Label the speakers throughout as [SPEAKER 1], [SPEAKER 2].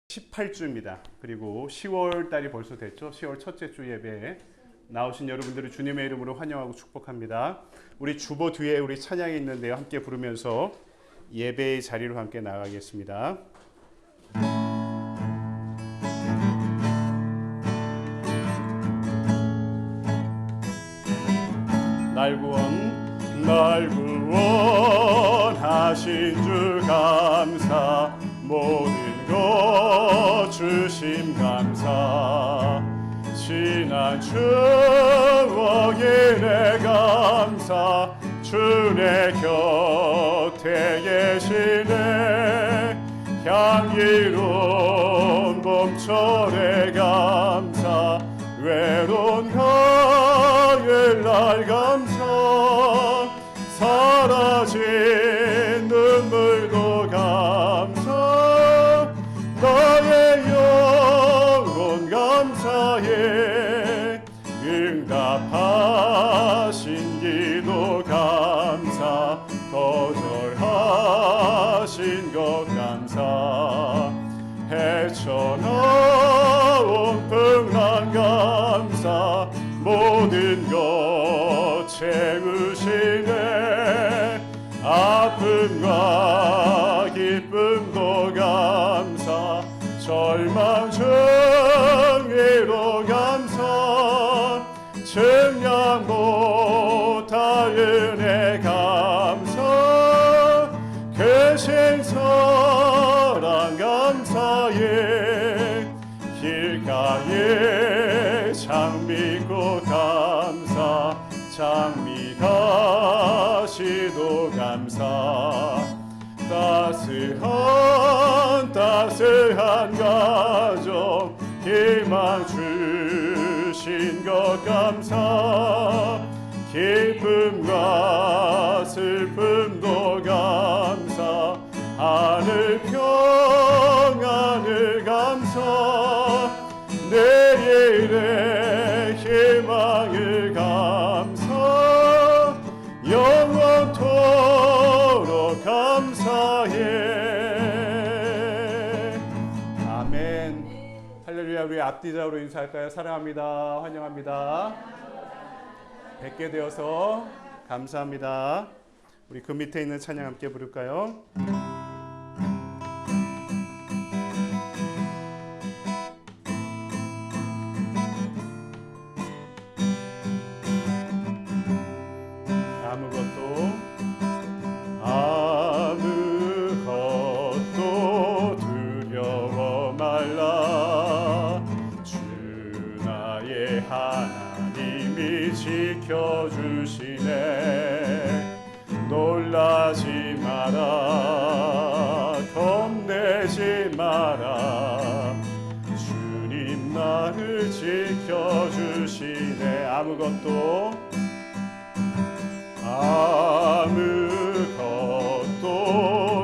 [SPEAKER 1] 18주입니다. 그리고 10월 달이 벌써 됐죠. 10월 첫째 주 예배에 나오신 여러분들을 주님의 이름으로 환영하고 축복합니다. 우리 주보 뒤에 우리 찬양이 있는데요. 함께 부르면서 예배의 자리로 함께 나가겠습니다. 날 구원하신 주 감사, 모든 것 주심 감사, 지난 추억에 내 감사, 주 내 곁에 계시네. 향기로운 봄철에 감사, 외로운 가을 날 감사, 사라진 눈물도 감사, 나의 영혼 감사해. 응답하신 기도 감사, 거절하신 것 감사, 헤쳐나온 풍랑 감사, 모든 것 채우시네. 아픔과 기쁨도 감사, 절망 정의로 감사, 증량 못할 은혜 감사, 계신 사랑 감사해. 길가에 장미꽃 감사, 장미가시도 감사, 따스한 가정 희망 주신 것 감사, 기쁨과 슬픔도 감사, 하늘 평안을 감사, 내일의 희망을 감사, 영원토록 감사해. 아멘. 할렐루야. 우리 앞뒤자로 인사할까요? 사랑합니다. 환영합니다. 뵙게 되어서 감사합니다. 우리 그 밑에 있는 찬양 함께 부를까요? 아무것도 두려워 말라. 주 나의 하나님이 지켜주시네. 놀라지 마라, 겁내지 마라. 주님 나를 지켜주시네. 아무것도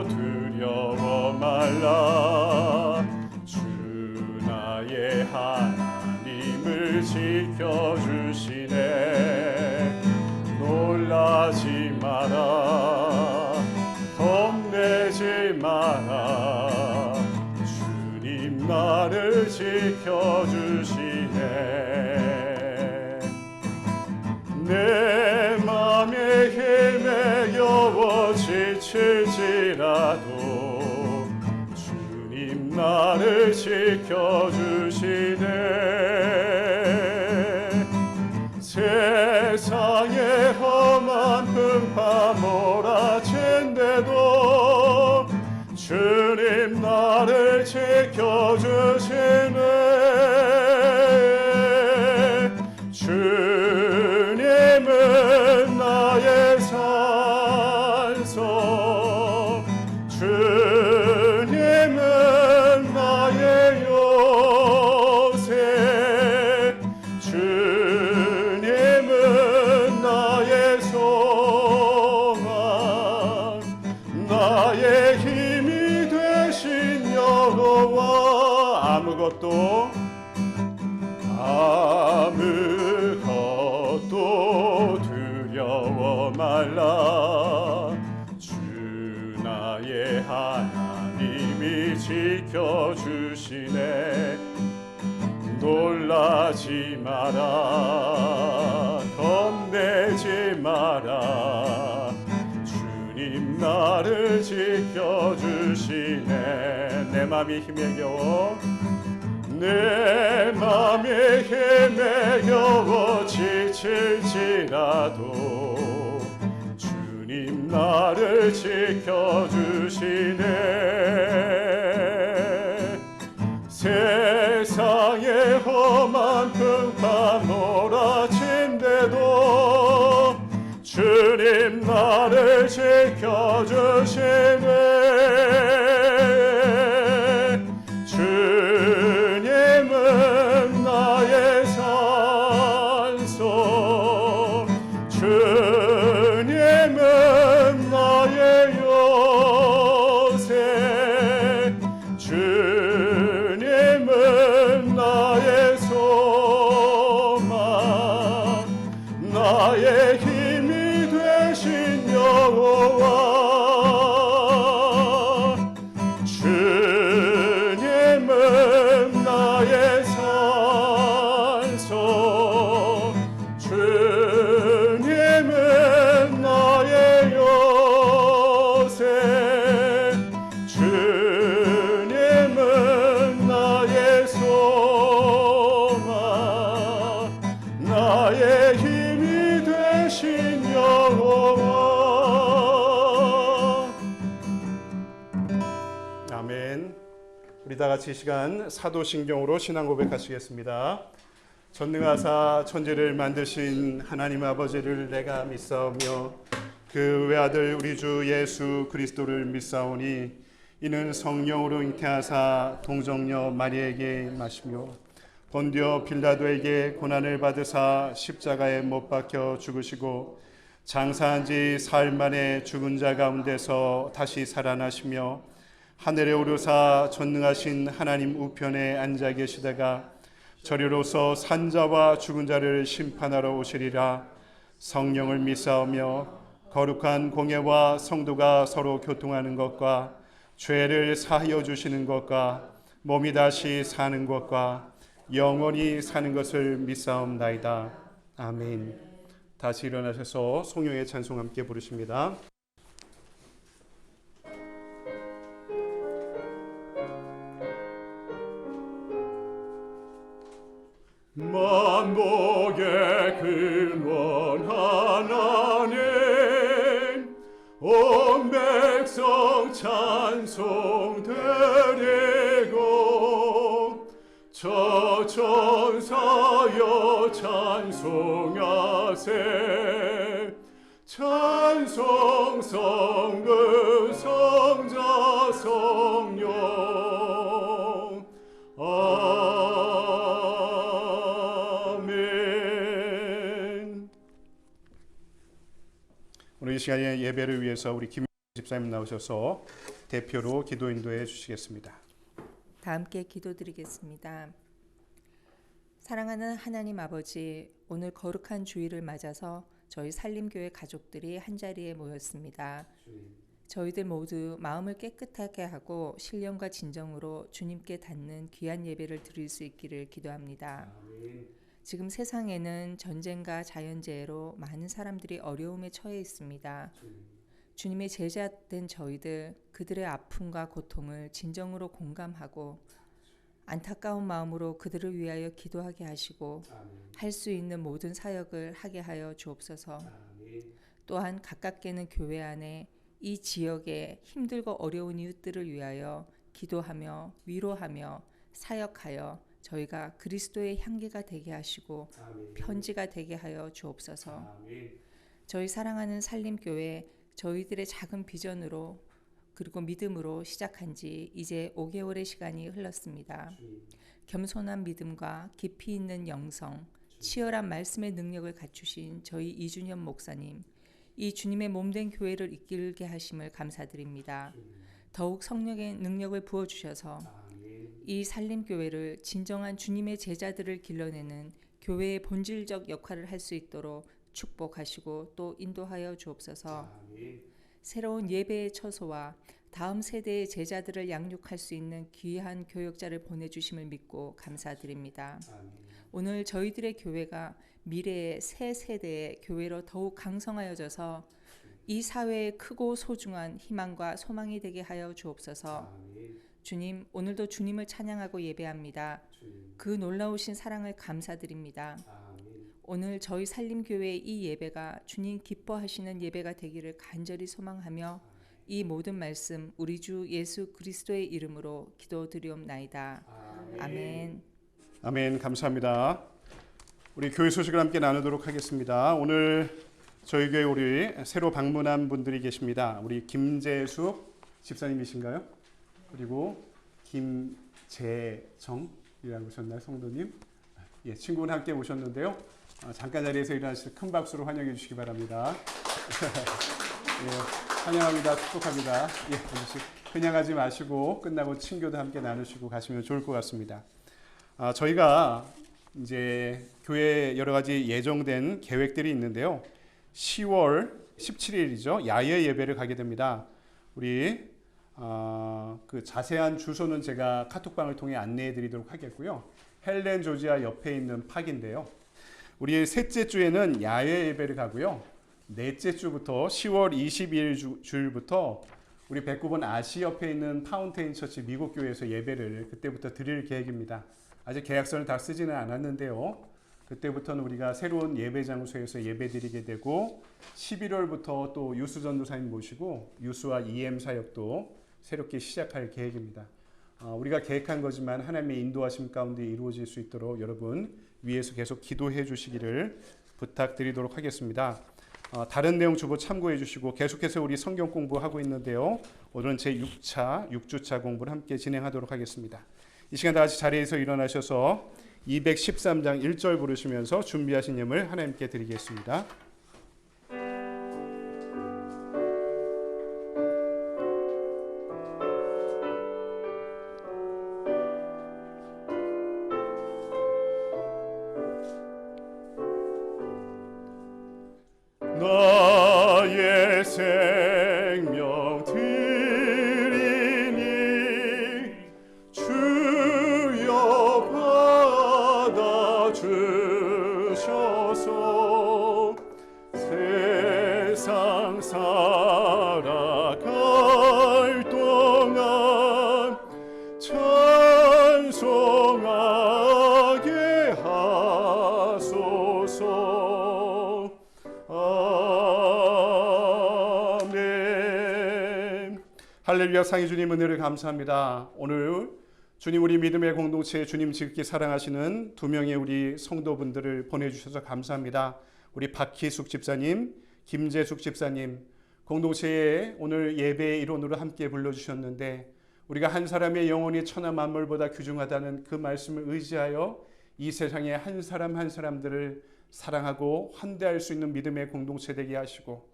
[SPEAKER 1] 두려워 말라. 주 나의 하나님을 지켜주시네. 놀라지 마라, 겁내지 마라. 주님 나를 지켜주시네. 내 맘에 헤매여 지칠지라도 주님 나를 지켜주시네. 세상에 험한 풍파 몰아친데도 주님 나를 지켜주시네. 주님은 나의 산성, 주님은 나의 요새, 주님은 나의 소망, 나의 힘이 되신 여호와. 아무것도 두려워 말라. 주 나의 하나님이 날이 지켜주시네. 놀라지 마라, 겁내지 마라. 주님 나를 지켜주시네. 내 맘이 힘에 겨워, 내 맘에 힘에 겨워 지칠지라도 주님 나를 지켜주시네. 세상의 험한 풍파 몰아친데도 주님 나를 지켜주시네. 주님은 나의 산소, 주님은 나의 요새, 주님은 나의 소망, 나의 힘이 되신 여호와. 주님은 나의 산소, 주님은 나의 요새, 주님은 나의 소망, 나의 힘이 되신 여호와. 아멘. 우리 다 같이 이 시간 사도신경으로 신앙 고백하시겠습니다. 전능하사 천지를 만드신 하나님 아버지를 내가 믿사오며 그 외아들 우리 주 예수 그리스도를 믿사오니 이는 성령으로 잉태하사 동정녀 마리에게 마시며 본디오 빌라도에게 고난을 받으사 십자가에 못 박혀 죽으시고 장사한 지 사흘 만에 죽은 자 가운데서 다시 살아나시며 하늘에 오르사 전능하신 하나님 우편에 앉아 계시다가 저리로서 산자와 죽은 자를 심판하러 오시리라. 성령을 믿사오며 거룩한 공예와 성도가 서로 교통하는 것과 죄를 사하여 주시는 것과 몸이 다시 사는 것과 영원히 사는 것을 믿사옵나이다. 아멘. 다시 일어나셔서 송영의 찬송 함께 부르십니다. 만복의 근원 하나님 온 백성 찬송 드리고 저 천사여 찬송하세. 찬송 성부 성자 성령 아멘. 오늘 이 시간에 예배를 위해서 우리 김 집사님 나오셔서 대표로 기도 인도해 주시겠습니다.
[SPEAKER 2] 다 함께 기도드리겠습니다. 사랑하는 하나님 아버지, 오늘 거룩한 주일을 맞아서 저희 산림교회 가족들이 한자리에 모였습니다. 저희들 모두 마음을 깨끗하게 하고 신령과 진정으로 주님께 닿는 귀한 예배를 드릴 수 있기를 기도합니다. 지금 세상에는 전쟁과 자연재해로 많은 사람들이 어려움에 처해 있습니다. 주님의 제자된 저희들, 그들의 아픔과 고통을 진정으로 공감하고 안타까운 마음으로 그들을 위하여 기도하게 하시고 할 수 있는 모든 사역을 하게 하여 주옵소서. 또한 가깝게는 교회 안에 이 지역의 힘들고 어려운 이웃들을 위하여 기도하며 위로하며 사역하여 저희가 그리스도의 향기가 되게 하시고 편지가 되게 하여 주옵소서. 저희 사랑하는 산림교회, 저희들의 작은 비전으로 그리고 믿음으로 시작한 지 이제 5개월의 시간이 흘렀습니다. 겸손한 믿음과 깊이 있는 영성, 치열한 말씀의 능력을 갖추신 저희 이준현 목사님, 이 주님의 몸된 교회를 이끌게 하심을 감사드립니다. 더욱 성령의 능력을 부어주셔서 이 산림교회를 진정한 주님의 제자들을 길러내는 교회의 본질적 역할을 할 수 있도록 축복하시고 또 인도하여 주옵소서. 새로운 예배의 처소와 다음 세대의 제자들을 양육할 수 있는 귀한 교역자를 보내주심을 믿고 감사드립니다. 오늘 저희들의 교회가 미래의 새 세대의 교회로 더욱 강성하여져서 이 사회의 크고 소중한 희망과 소망이 되게 하여 주옵소서. 주님, 오늘도 주님을 찬양하고 예배합니다. 그 놀라우신 사랑을 감사드립니다. 오늘 저희 살림교회의 이 예배가 주님 기뻐하시는 예배가 되기를 간절히 소망하며 이 모든 말씀 우리 주 예수 그리스도의 이름으로 기도드리옵나이다. 아멘.
[SPEAKER 1] 아멘. 감사합니다. 우리 교회 소식을 함께 나누도록 하겠습니다. 오늘 저희 교회 우리 새로 방문한 분들이 계십니다. 우리 김재숙 집사님이신가요? 그리고 김재정이라고 하셨나요, 성도님? 예, 친구분 함께 오셨는데요. 잠깐 자리에서 일어나셔서 큰 박수로 환영해 주시기 바랍니다. 예, 환영합니다. 축복합니다. 예, 그냥 하지 마시고 끝나고 친교도 함께 나누시고 가시면 좋을 것 같습니다. 저희가 이제 교회에 여러 가지 예정된 계획들이 있는데요. 10월 17일이죠. 야외 예배를 가게 됩니다. 우리 그 자세한 주소는 제가 카톡방을 통해 안내해 드리도록 하겠고요. 헬렌 조지아 옆에 있는 팍인데요. 우리 셋째 주에는 야외 예배를 가고요. 넷째 주부터 10월 22일 주일부터 우리 109번 아시 옆에 있는 파운테인 처치 미국 교회에서 예배를 그때부터 드릴 계획입니다. 아직 계약서를 다 쓰지는 않았는데요. 그때부터는 우리가 새로운 예배 장소에서 예배 드리게 되고 11월부터 또 유수 전도사님 모시고 유수와 EM 사역도 새롭게 시작할 계획입니다. 우리가 계획한 거지만 하나님의 인도하심 가운데 이루어질 수 있도록 여러분 위에서 계속 기도해 주시기를 부탁드리도록 하겠습니다. 다른 내용 주보 참고해 주시고 계속해서 우리 성경 공부하고 있는데요. 오늘은 제6차 6주차 공부를 함께 진행하도록 하겠습니다. 이 시간 다 같이 자리에서 일어나셔서 213장 1절 부르시면서 준비하신 예물 하나님께 드리겠습니다. 나의 생명 드리니 주여 받아주셔서 세상 살아갈 동안 찬송하게 하소서. 아멘. 할렐루야. 상위 주님 은혜를 감사합니다. 오늘 주님 우리 믿음의 공동체에 주님 지극히 사랑하시는 두 명의 우리 성도분들을 보내주셔서 감사합니다. 우리 박희숙 집사님, 김재숙 집사님 공동체에 오늘 예배의 일원으로 함께 불러주셨는데 우리가 한 사람의 영혼이 천하 만물보다 귀중하다는 그 말씀을 의지하여 이 세상의 한 사람 한 사람들을 사랑하고 환대할 수 있는 믿음의 공동체 되게 하시고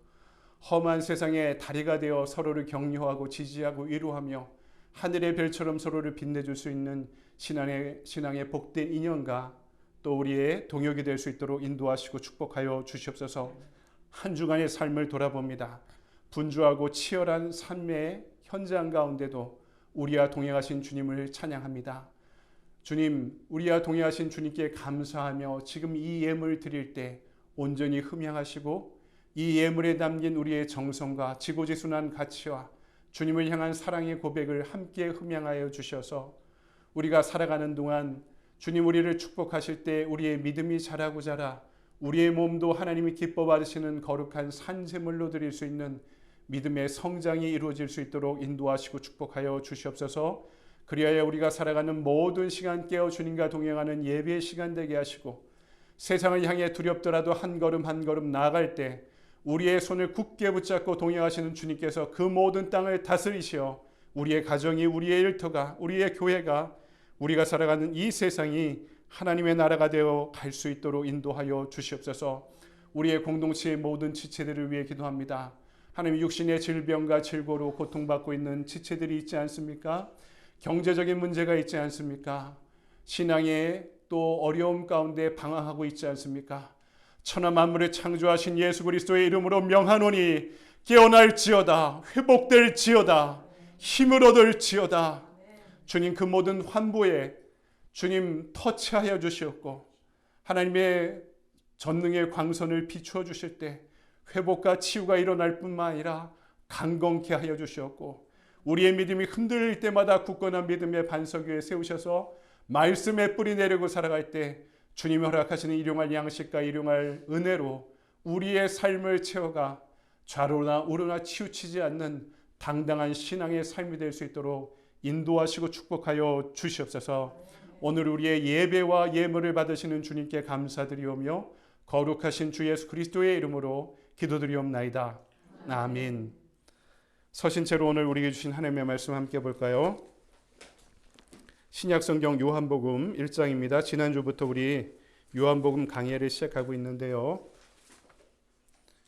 [SPEAKER 1] 험한 세상에 다리가 되어 서로를 격려하고 지지하고 위로하며 하늘의 별처럼 서로를 빛내줄 수 있는 신앙의 복된 인연과 또 우리의 동역이 될 수 있도록 인도하시고 축복하여 주시옵소서. 한 주간의 삶을 돌아봅니다. 분주하고 치열한 삶의 현장 가운데도 우리와 동행하신 주님을 찬양합니다. 주님, 우리와 동행하신 주님께 감사하며 지금 이 예물 드릴 때 온전히 흠양하시고 이 예물에 담긴 우리의 정성과 지고지순한 가치와 주님을 향한 사랑의 고백을 함께 흠양하여 주셔서 우리가 살아가는 동안 주님 우리를 축복하실 때 우리의 믿음이 자라고 자라 우리의 몸도 하나님이 기뻐 받으시는 거룩한 산제물로 드릴 수 있는 믿음의 성장이 이루어질 수 있도록 인도하시고 축복하여 주시옵소서. 그리하여 우리가 살아가는 모든 시간 깨어 주님과 동행하는 예배의 시간 되게 하시고 세상을 향해 두렵더라도 한 걸음 한 걸음 나아갈 때 우리의 손을 굳게 붙잡고 동행하시는 주님께서 그 모든 땅을 다스리시어 우리의 가정이, 우리의 일터가, 우리의 교회가, 우리가 살아가는 이 세상이 하나님의 나라가 되어 갈 수 있도록 인도하여 주시옵소서. 우리의 공동체의 모든 지체들을 위해 기도합니다. 하나님, 육신의 질병과 질고로 고통받고 있는 지체들이 있지 않습니까? 경제적인 문제가 있지 않습니까? 신앙의 또 어려움 가운데 방황하고 있지 않습니까? 천하 만물을 창조하신 예수 그리스도의 이름으로 명하노니 깨어날지어다, 회복될지어다, 힘을 얻을지어다. 주님 그 모든 환부에 주님 터치하여 주시옵고 하나님의 전능의 광선을 비추어 주실 때 회복과 치유가 일어날 뿐만 아니라 강건케 하여 주시옵고 우리의 믿음이 흔들릴 때마다 굳건한 믿음의 반석 위에 세우셔서 말씀의 뿌리 내리고 살아갈 때 주님이 허락하시는 일용할 양식과 일용할 은혜로 우리의 삶을 채워가 좌로나 우로나 치우치지 않는 당당한 신앙의 삶이 될 수 있도록 인도하시고 축복하여 주시옵소서. 오늘 우리의 예배와 예물을 받으시는 주님께 감사드리오며 거룩하신 주 예수 그리스도의 이름으로 기도드리옵나이다. 아멘. 서신 채로 오늘 우리에게 주신 하나님의 말씀 함께 볼까요? 신약성경 요한복음 1장입니다. 지난주부터 우리 요한복음 강해를 시작하고 있는데요.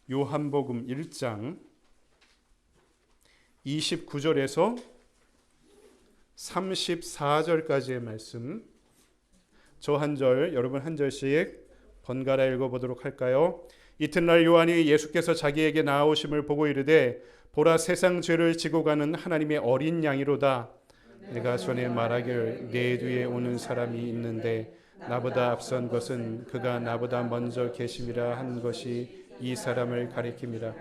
[SPEAKER 1] 요한복음 1장 29절에서 34절까지의 말씀, 저 한 절, 여러분 한 절씩 번갈아 읽어보도록 할까요? 이튿날 요한이 예수께서 자기에게 나아오심을 보고 이르되 보라 세상 죄를 지고 가는 하나님의 어린 양이로다. 내가 전에 말하길 내 뒤에 오는 사람이 있는데 나보다 앞선 것은 그가 나보다 먼저 계심이라 한 것이 이 사람을 가리킴이라.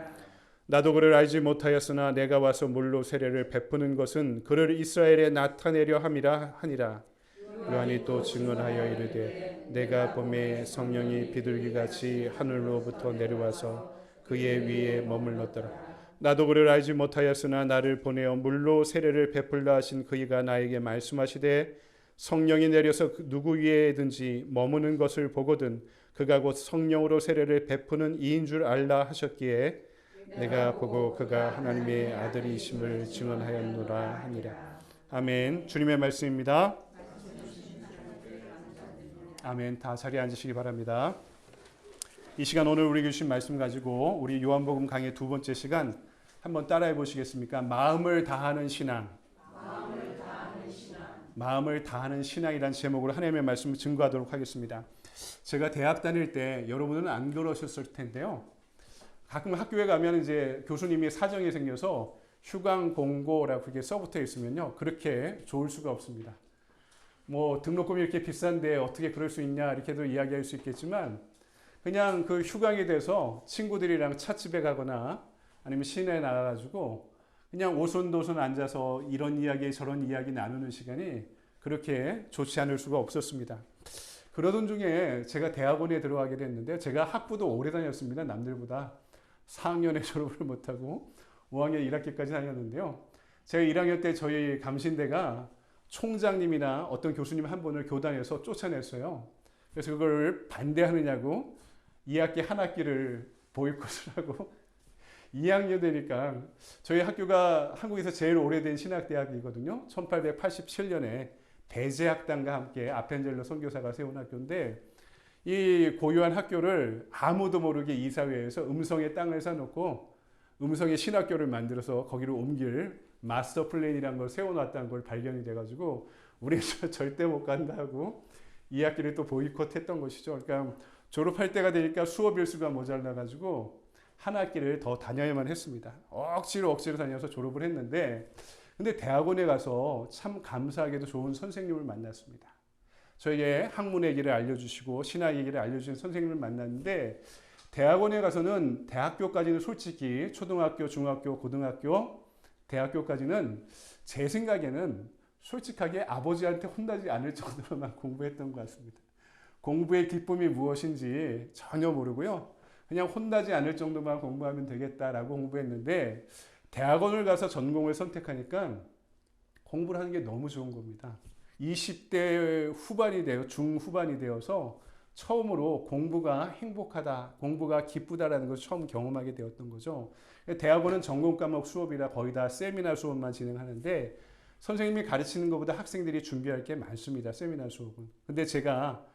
[SPEAKER 1] 나도 그를 알지 못하였으나 내가 와서 물로 세례를 베푸는 것은 그를 이스라엘에 나타내려 함이라 하니라. 요한이 또 증언하여 이르되 내가 봄에 성령이 비둘기같이 하늘로부터 내려와서 그의 위에 머물렀더라. 나도 그를 알지 못하였으나 나를 보내어 물로 세례를 베풀라 하신 그이가 나에게 말씀하시되 성령이 내려서 누구 위에든지 머무는 것을 보거든 그가 곧 성령으로 세례를 베푸는 이인 줄 알라 하셨기에 내가 보고 그가 하나님의 아들이심을 증언하였노라 하니라. 아멘. 주님의 말씀입니다. 아멘. 다 자리에 앉으시기 바랍니다. 이 시간 오늘 우리에게 주신 말씀 가지고 우리 요한복음 강의 두 번째 시간 한번 따라해 보시겠습니까? 마음을 다하는 신앙. 마음을 다하는 신앙이라는 제목으로 하나님의 말씀을 증거하도록 하겠습니다. 제가 대학 다닐 때 여러분은 안 그러셨을 텐데요. 가끔 학교에 가면 이제 교수님이 사정이 생겨서 휴강 공고라고 그게 써붙어 있으면요. 그렇게 좋을 수가 없습니다. 뭐 등록금이 이렇게 비싼데 어떻게 그럴 수 있냐 이렇게도 이야기할 수 있겠지만 그냥 그 휴강이 돼서 친구들이랑 찻집에 가거나 아니면 시내에 나가가지고 그냥 오손도손 앉아서 이런 이야기 저런 이야기 나누는 시간이 그렇게 좋지 않을 수가 없었습니다. 그러던 중에 제가 대학원에 들어가게 됐는데 제가 학부도 오래 다녔습니다. 남들보다 4학년에 졸업을 못하고 5학년 1학기까지 다녔는데요. 제가 1학년 때 저희 감신대가 총장님이나 어떤 교수님 한 분을 교단에서 쫓아냈어요. 그래서 그걸 반대하느냐고 2학기 한 학기를 보이콧을 하고 2학년 되니까 저희 학교가 한국에서 제일 오래된 신학대학이거든요. 1887년에 배제학당과 함께 아펜젤러 선교사가 세운 학교인데 이 고유한 학교를 아무도 모르게 이사회에서 음성에 땅을 사놓고 음성에 신학교를 만들어서 거기로 옮길 마스터 플랜이라는 걸 세워놨다는 걸 발견이 돼가지고 우리는 절대 못 간다 하고 2학기를 또 보이콧했던 것이죠. 그러니까 졸업할 때가 되니까 수업 일수가 모자라가지고 한 학기를 더 다녀야만 했습니다. 억지로 다녀서 졸업을 했는데 근데 대학원에 가서 참 감사하게도 좋은 선생님을 만났습니다. 저에게 학문의 길을 알려주시고 신학의 길을 알려주신 선생님을 만났는데 대학원에 가서는 대학교까지는 솔직히 초등학교, 중학교, 고등학교, 대학교까지는 제 생각에는 솔직하게 아버지한테 혼나지 않을 정도로만 공부했던 것 같습니다. 공부의 기쁨이 무엇인지 전혀 모르고요. 그냥 혼나지 않을 정도만 공부하면 되겠다라고 공부했는데 대학원을 가서 전공을 선택하니까 공부를 하는 게 너무 좋은 겁니다. 20대 후반이 되어 중후반이 되어서 처음으로 공부가 행복하다, 공부가 기쁘다라는 것을 처음 경험하게 되었던 거죠. 대학원은 전공 과목 수업이라 거의 다 세미나 수업만 진행하는데 선생님이 가르치는 것보다 학생들이 준비할 게 많습니다. 세미나 수업은. 근데 제가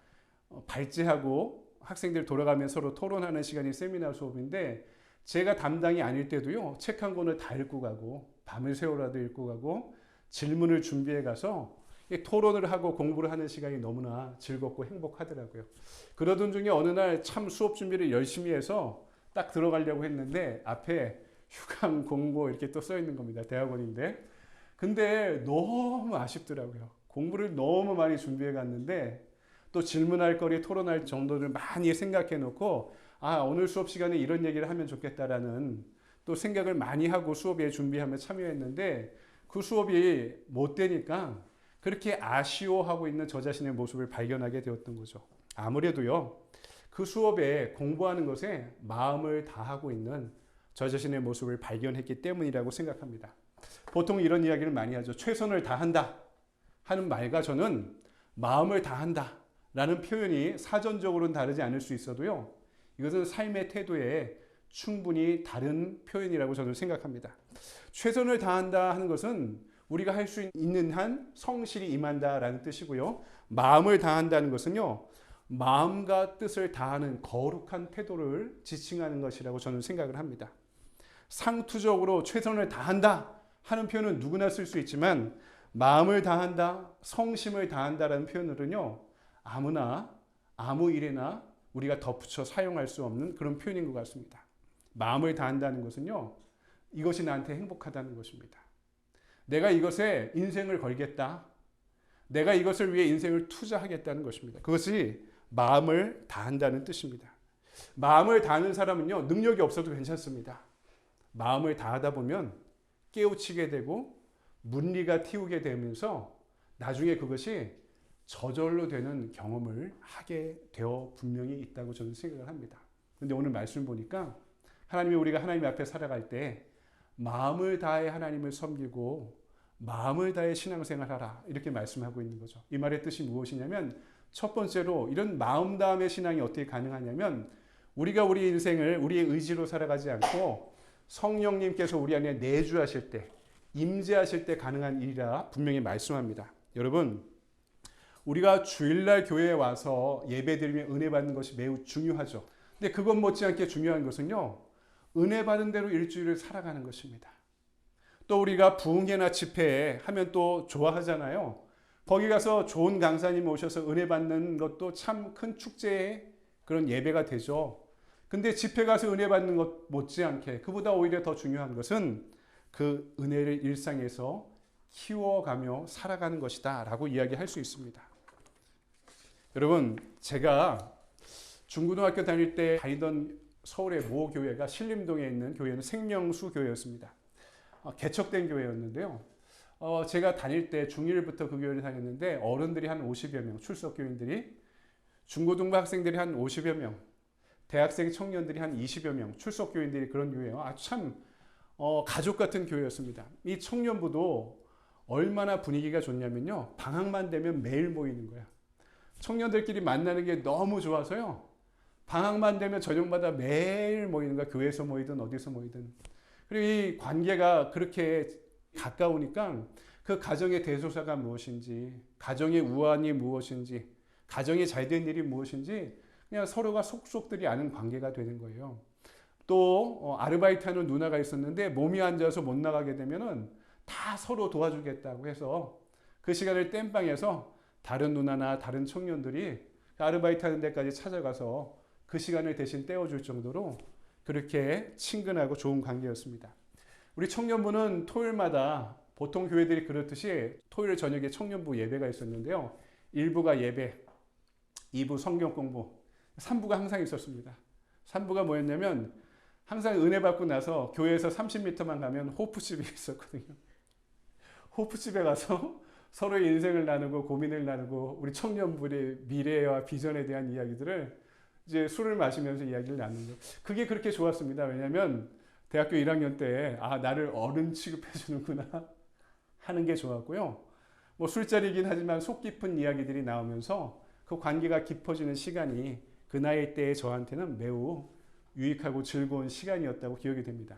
[SPEAKER 1] 발제하고 학생들 돌아가면서 서로 토론하는 시간이 세미나 수업인데 제가 담당이 아닐 때도요. 책 한 권을 다 읽고 가고 밤을 새우라도 읽고 가고 질문을 준비해 가서 토론을 하고 공부를 하는 시간이 너무나 즐겁고 행복하더라고요. 그러던 중에 어느 날 참 수업 준비를 열심히 해서 딱 들어가려고 했는데 앞에 휴강 공고 이렇게 또 써 있는 겁니다. 대학원인데. 근데 너무 아쉽더라고요. 공부를 너무 많이 준비해 갔는데 또 질문할 거리, 토론할 정도를 많이 생각해 놓고 오늘 수업 시간에 이런 얘기를 하면 좋겠다라는 또 생각을 많이 하고 수업에 준비하며 참여했는데 그 수업이 못 되니까 그렇게 아쉬워하고 있는 저 자신의 모습을 발견하게 되었던 거죠. 아무래도요, 그 수업에 공부하는 것에 마음을 다하고 있는 저 자신의 모습을 발견했기 때문이라고 생각합니다. 보통 이런 이야기를 많이 하죠. 최선을 다한다 하는 말과 저는 마음을 다한다 라는 표현이 사전적으로는 다르지 않을 수 있어도요, 이것은 삶의 태도에 충분히 다른 표현이라고 저는 생각합니다. 최선을 다한다 하는 것은 우리가 할 수 있는 한 성실히 임한다라는 뜻이고요. 마음을 다한다는 것은요, 마음과 뜻을 다하는 거룩한 태도를 지칭하는 것이라고 저는 생각을 합니다. 상투적으로 최선을 다한다 하는 표현은 누구나 쓸 수 있지만 마음을 다한다, 성심을 다한다라는 표현으로는요, 아무나 아무 일에나 우리가 덧붙여 사용할 수 없는 그런 표현인 것 같습니다. 마음을 다한다는 것은요, 이것이 나한테 행복하다는 것입니다. 내가 이것에 인생을 걸겠다. 내가 이것을 위해 인생을 투자하겠다는 것입니다. 그것이 마음을 다한다는 뜻입니다. 마음을 다하는 사람은요, 능력이 없어도 괜찮습니다. 마음을 다하다 보면 깨우치게 되고 문리가 튀우게 되면서 나중에 그것이 저절로 되는 경험을 하게 되어 분명히 있다고 저는 생각을 합니다. 그런데 오늘 말씀 보니까 하나님이 우리가 하나님 앞에 살아갈 때 마음을 다해 하나님을 섬기고 마음을 다해 신앙생활하라 이렇게 말씀하고 있는 거죠. 이 말의 뜻이 무엇이냐면 첫 번째로 이런 마음 다함의 신앙이 어떻게 가능하냐면 우리가 우리 인생을 우리의 의지로 살아가지 않고 성령님께서 우리 안에 내주하실 때, 임재하실 때 가능한 일이라 분명히 말씀합니다. 여러분, 우리가 주일날 교회에 와서 예배드리며 은혜 받는 것이 매우 중요하죠. 근데 그것 못지않게 중요한 것은요, 은혜 받은 대로 일주일을 살아가는 것입니다. 또 우리가 부흥회나 집회 하면 또 좋아하잖아요. 거기 가서 좋은 강사님 오셔서 은혜 받는 것도 참 큰 축제의 그런 예배가 되죠. 근데 집회 가서 은혜 받는 것 못지않게 그보다 오히려 더 중요한 것은 그 은혜를 일상에서 키워가며 살아가는 것이다 라고 이야기할 수 있습니다. 여러분, 제가 중고등학교 다닐 때 다니던 서울의 모 교회가 신림동에 있는 교회는 생명수 교회였습니다. 개척된 교회였는데요. 제가 다닐 때 중1부터 그 교회를 다녔는데 어른들이 한 50여 명, 출석교인들이, 중고등부 학생들이 한 50여 명, 대학생 청년들이 한 20여 명, 출석교인들이 그런 교회예요. 아주 참 가족 같은 교회였습니다. 이 청년부도 얼마나 분위기가 좋냐면요, 방학만 되면 매일 모이는 거야. 청년들끼리 만나는 게 너무 좋아서요, 방학만 되면 저녁마다 매일 모이는 거야. 교회에서 모이든 어디서 모이든. 그리고 이 관계가 그렇게 가까우니까 그 가정의 대소사가 무엇인지, 가정의 우환이 무엇인지, 가정이 잘된 일이 무엇인지 그냥 서로가 속속들이 아는 관계가 되는 거예요. 또 아르바이트하는 누나가 있었는데 몸이 안 좋아서 못 나가게 되면은 다 서로 도와주겠다고 해서 그 시간을 땜빵해서 다른 누나나 다른 청년들이 아르바이트 하는 데까지 찾아가서 그 시간을 대신 떼어줄 정도로 그렇게 친근하고 좋은 관계였습니다. 우리 청년부는 토요일마다 보통 교회들이 그렇듯이 토요일 저녁에 청년부 예배가 있었는데요. 1부가 예배, 2부 성경 공부, 3부가 항상 있었습니다. 3부가 뭐였냐면 항상 은혜 받고 나서 교회에서 30m만 가면 호프집이 있었거든요. 호프집에 가서 서로의 인생을 나누고 고민을 나누고 우리 청년부의 미래와 비전에 대한 이야기들을 이제 술을 마시면서 이야기를 나누는 거예요. 그게 그렇게 좋았습니다. 왜냐하면 대학교 1학년 때 나를 어른 취급해 주는구나 하는 게 좋았고요. 뭐 술자리이긴 하지만 속 깊은 이야기들이 나오면서 그 관계가 깊어지는 시간이 그 나이 때의 저한테는 매우 유익하고 즐거운 시간이었다고 기억이 됩니다.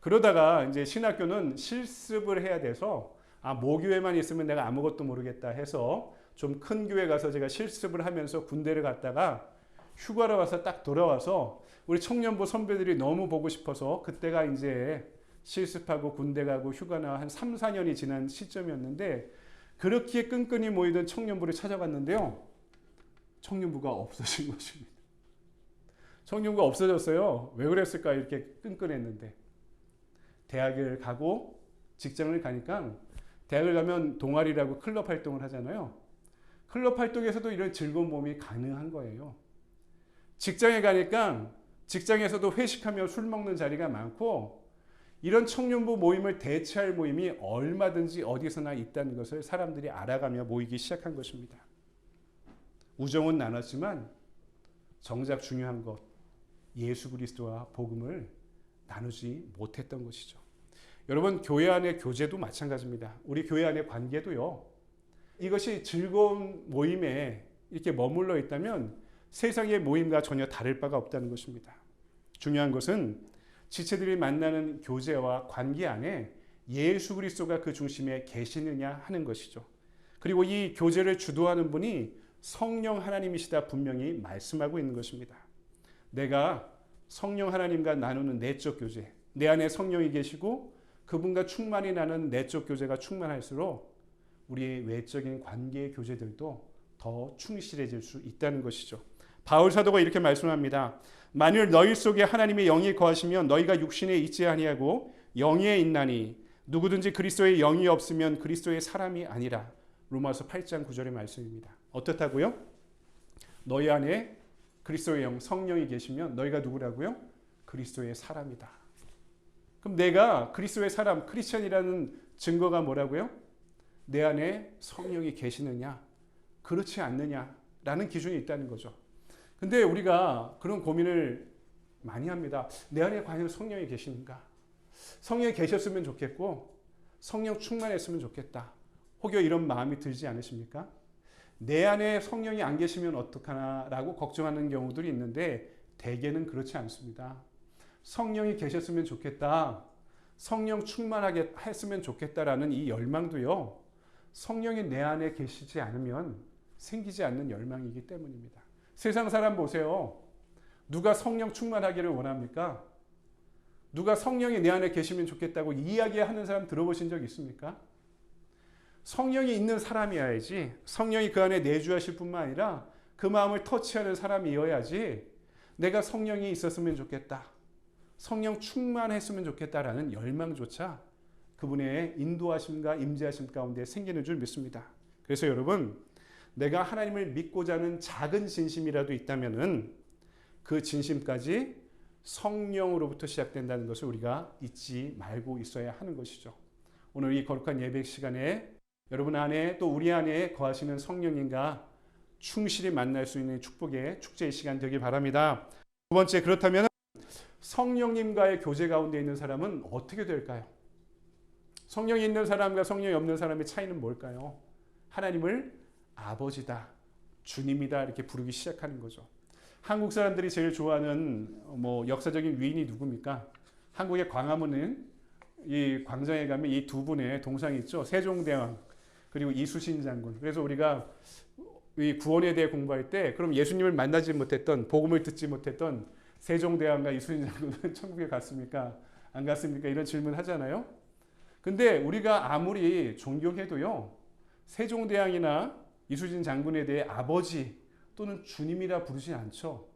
[SPEAKER 1] 그러다가 이제 신학교는 실습을 해야 돼서 모교회만 있으면 내가 아무것도 모르겠다 해서 좀 큰 교회 가서 제가 실습을 하면서 군대를 갔다가 휴가를 와서 딱 돌아와서 우리 청년부 선배들이 너무 보고 싶어서 그때가 이제 실습하고 군대 가고 휴가나 한 3, 4년이 지난 시점이었는데 그렇게 끈끈이 모이던 청년부를 찾아갔는데요. 청년부가 없어진 것입니다. 청년부가 없어졌어요. 왜 그랬을까 이렇게 끈끈했는데. 대학을 가고 직장을 가니까 대학을 가면 동아리라고 클럽 활동을 하잖아요. 클럽 활동에서도 이런 즐거운 몸이 가능한 거예요. 직장에 가니까 직장에서도 회식하며 술 먹는 자리가 많고 이런 청년부 모임을 대체할 모임이 얼마든지 어디서나 있다는 것을 사람들이 알아가며 모이기 시작한 것입니다. 우정은 나눴지만 정작 중요한 것, 예수 그리스도와 복음을 나누지 못했던 것이죠. 여러분, 교회 안의 교제도 마찬가지입니다. 우리 교회 안의 관계도요. 이것이 즐거운 모임에 이렇게 머물러 있다면 세상의 모임과 전혀 다를 바가 없다는 것입니다. 중요한 것은 지체들이 만나는 교제와 관계 안에 예수 그리스도가 그 중심에 계시느냐 하는 것이죠. 그리고 이 교제를 주도하는 분이 성령 하나님이시다 분명히 말씀하고 있는 것입니다. 내가 성령 하나님과 나누는 내적 교제, 내 안에 성령이 계시고 그분과 충만히 나는 내적 교제가 충만할수록 우리의 외적인 관계의 교제들도 더 충실해질 수 있다는 것이죠. 바울 사도가 이렇게 말씀합니다. 만일 너희 속에 하나님의 영이 거하시면 너희가 육신에 있지 아니하고 영에 있나니 누구든지 그리스도의 영이 없으면 그리스도의 사람이 아니라. 로마서 8장 9절의 말씀입니다. 어떻다고요? 너희 안에 그리스도의 영, 성령이 계시면 너희가 누구라고요? 그리스도의 사람이다. 그럼 내가 그리스도의 사람, 크리스천이라는 증거가 뭐라고요? 내 안에 성령이 계시느냐, 그렇지 않느냐라는 기준이 있다는 거죠. 근데 우리가 그런 고민을 많이 합니다. 내 안에 과연 성령이 계시는가? 성령이 계셨으면 좋겠고 성령 충만했으면 좋겠다. 혹여 이런 마음이 들지 않으십니까? 내 안에 성령이 안 계시면 어떡하나라고 걱정하는 경우들이 있는데 대개는 그렇지 않습니다. 성령이 계셨으면 좋겠다. 성령 충만하게 했으면 좋겠다라는 이 열망도요. 성령이 내 안에 계시지 않으면 생기지 않는 열망이기 때문입니다. 세상 사람 보세요. 누가 성령 충만하기를 원합니까? 누가 성령이 내 안에 계시면 좋겠다고 이야기하는 사람 들어보신 적 있습니까? 성령이 있는 사람이어야지, 성령이 그 안에 내주하실 뿐만 아니라 그 마음을 터치하는 사람이어야지 내가 성령이 있었으면 좋겠다, 성령 충만했으면 좋겠다라는 열망조차 그분의 인도하심과 임재하심 가운데 생기는 줄 믿습니다. 그래서 여러분, 내가 하나님을 믿고자 하는 작은 진심이라도 있다면은 그 진심까지 성령으로부터 시작된다는 것을 우리가 잊지 말고 있어야 하는 것이죠. 오늘 이 거룩한 예배 시간에 여러분 안에 또 우리 안에 거하시는 성령님과 충실히 만날 수 있는 축복의 축제의 시간 되길 바랍니다. 두 번째, 그렇다면 성령님과의 교제 가운데 있는 사람은 어떻게 될까요? 성령이 있는 사람과 성령이 없는 사람의 차이는 뭘까요? 하나님을 아버지다, 주님이다 이렇게 부르기 시작하는 거죠. 한국 사람들이 제일 좋아하는 역사적인 위인이 누굽니까? 한국의 광화문은 이 광장에 가면 이 두 분의 동상이 있죠. 세종대왕 그리고 이수신 장군. 그래서 우리가 이 구원에 대해 공부할 때 그럼 예수님을 만나지 못했던, 복음을 듣지 못했던 세종대왕과 이수신 장군은 천국에 갔습니까? 안 갔습니까? 이런 질문 하잖아요. 근데 우리가 아무리 존경해도요, 세종대왕이나 이수신 장군에 대해 아버지 또는 주님이라 부르진 않죠.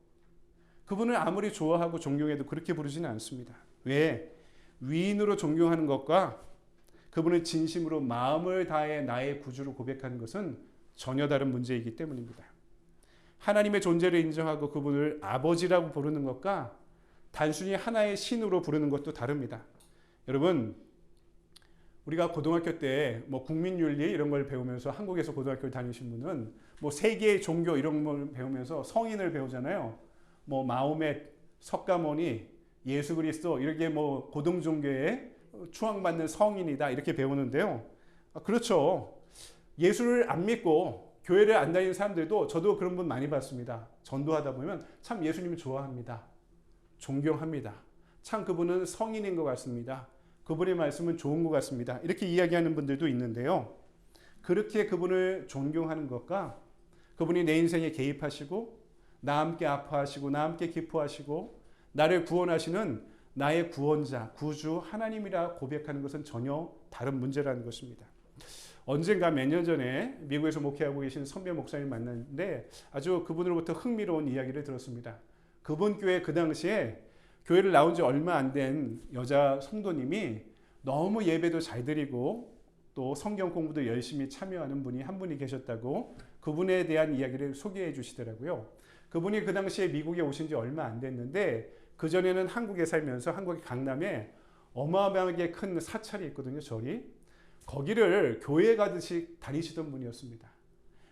[SPEAKER 1] 그분을 아무리 좋아하고 존경해도 그렇게 부르지는 않습니다. 왜? 위인으로 존경하는 것과 그분을 진심으로 마음을 다해 나의 구주로 고백하는 것은 전혀 다른 문제이기 때문입니다. 하나님의 존재를 인정하고 그분을 아버지라고 부르는 것과 단순히 하나의 신으로 부르는 것도 다릅니다. 여러분, 우리가 고등학교 때 국민윤리 이런 걸 배우면서, 한국에서 고등학교를 다니신 분은 세계의 종교 이런 걸 배우면서 성인을 배우잖아요. 마호멧, 석가모니, 예수 그리스도 이렇게 고등 종교에 추앙받는 성인이다 이렇게 배우는데요. 그렇죠. 예수를 안 믿고 교회를 안 다니는 사람들도, 저도 그런 분 많이 봤습니다. 전도하다 보면 참 예수님을 좋아합니다. 존경합니다. 참 그분은 성인인 것 같습니다. 그분의 말씀은 좋은 것 같습니다. 이렇게 이야기하는 분들도 있는데요. 그렇게 그분을 존경하는 것과 그분이 내 인생에 개입하시고 나 함께 아파하시고 나 함께 기뻐하시고 나를 구원하시는 나의 구원자, 구주 하나님이라 고백하는 것은 전혀 다른 문제라는 것입니다. 언젠가 몇 년 전에 미국에서 목회하고 계신 선배 목사님 만났는데 아주 그분으로부터 흥미로운 이야기를 들었습니다. 그분 교회 그 당시에 교회를 나온 지 얼마 안 된 여자 성도님이 너무 예배도 잘 드리고 또 성경 공부도 열심히 참여하는 분이 한 분이 계셨다고 그분에 대한 이야기를 소개해 주시더라고요. 그분이 그 당시에 미국에 오신 지 얼마 안 됐는데 그전에는 한국에 살면서 한국의 강남에 어마어마하게 큰 사찰이 있거든요. 절이. 거기를 교회 가듯이 다니시던 분이었습니다.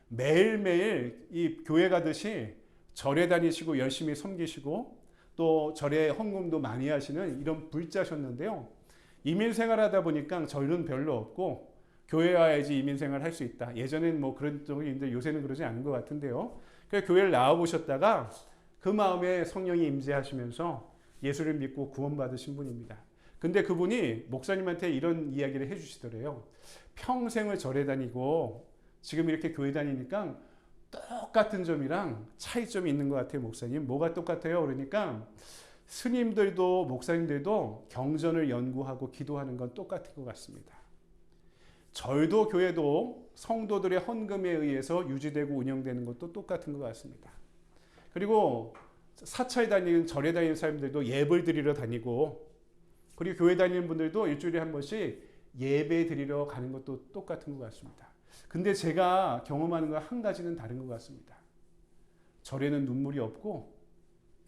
[SPEAKER 1] 매일매일 이 교회 가듯이 절에 다니시고 열심히 섬기시고 또 절에 헌금도 많이 하시는 이런 불자셨는데요. 이민 생활하다 보니까 절은 별로 없고 교회 와야지 이민 생활 할 수 있다. 예전엔 뭐 그런 적이 있는데 요새는 그러지 않은 것 같은데요. 그래서 교회를 나와 보셨다가 그 마음에 성령이 임재하시면서 예수를 믿고 구원받으신 분입니다. 근데 그분이 목사님한테 이런 이야기를 해주시더래요. 평생을 절에 다니고 지금 이렇게 교회 다니니까 똑같은 점이랑 차이점이 있는 것 같아요, 목사님. 뭐가 똑같아요? 그러니까 스님들도 목사님들도 경전을 연구하고 기도하는 건 똑같은 것 같습니다. 절도 교회도 성도들의 헌금에 의해서 유지되고 운영되는 것도 똑같은 것 같습니다. 그리고 사찰 다니는 절에 다니는 사람들도 예배를 드리러 다니고 그리고 교회 다니는 분들도 일주일에 한 번씩 예배 드리러 가는 것도 똑같은 것 같습니다. 근데 제가 경험하는 건 한 가지는 다른 것 같습니다. 절에는 눈물이 없고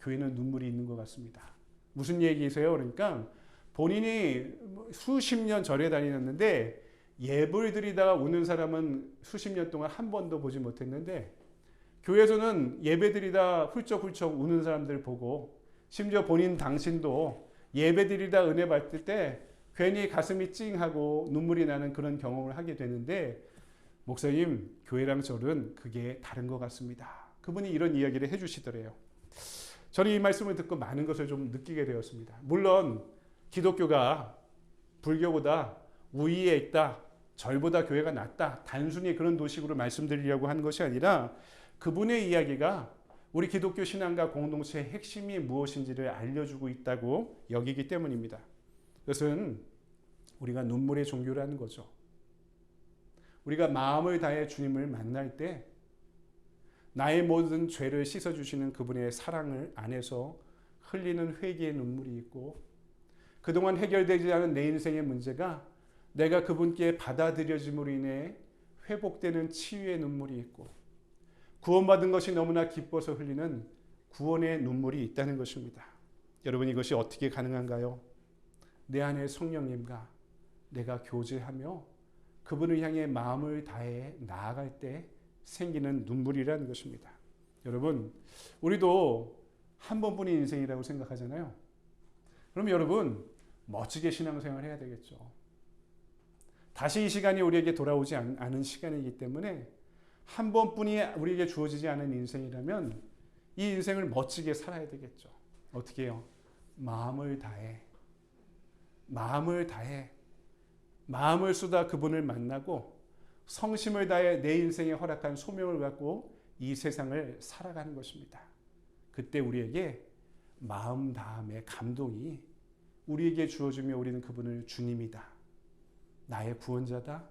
[SPEAKER 1] 교회는 눈물이 있는 것 같습니다. 무슨 얘기세요? 그러니까 본인이 수십 년 절에 다니는데 예배를 드리다가 우는 사람은 수십 년 동안 한 번도 보지 못했는데 교회에서는 예배 드리다 훌쩍훌쩍 우는 사람들 보고 심지어 본인 당신도 예배 드리다 은혜 받을 때 괜히 가슴이 찡하고 눈물이 나는 그런 경험을 하게 되는데 목사님, 교회랑 절은 그게 다른 것 같습니다. 그분이 이런 이야기를 해주시더래요. 저는 이 말씀을 듣고 많은 것을 좀 느끼게 되었습니다. 물론 기독교가 불교보다 우위에 있다, 절보다 교회가 낫다, 단순히 그런 도식으로 말씀드리려고 하는 것이 아니라 그분의 이야기가 우리 기독교 신앙과 공동체의 핵심이 무엇인지를 알려주고 있다고 여기기 때문입니다. 그것은 우리가 눈물의 종교라는 거죠. 우리가 마음을 다해 주님을 만날 때 나의 모든 죄를 씻어주시는 그분의 사랑을 안에서 흘리는 회개의 눈물이 있고 그동안 해결되지 않은 내 인생의 문제가 내가 그분께 받아들여짐으로 인해 회복되는 치유의 눈물이 있고 구원받은 것이 너무나 기뻐서 흘리는 구원의 눈물이 있다는 것입니다. 여러분 이것이 어떻게 가능한가요? 내 안에 성령님과 내가 교제하며 그분을 향해 마음을 다해 나아갈 때 생기는 눈물이라는 것입니다. 여러분 우리도 한 번뿐인 인생이라고 생각하잖아요. 그럼 여러분 멋지게 신앙생활 해야 되겠죠. 다시 이 시간이 우리에게 돌아오지 않은 시간이기 때문에 한 번뿐이 우리에게 주어지지 않은 인생이라면 이 인생을 멋지게 살아야 되겠죠. 어떻게 해요? 마음을 다해 마음을 쏟아 그분을 만나고 성심을 다해 내 인생에 허락한 소명을 갖고 이 세상을 살아가는 것입니다. 그때 우리에게 마음 다함의 감동이 우리에게 주어지며 우리는 그분을 주님이다, 나의 구원자다,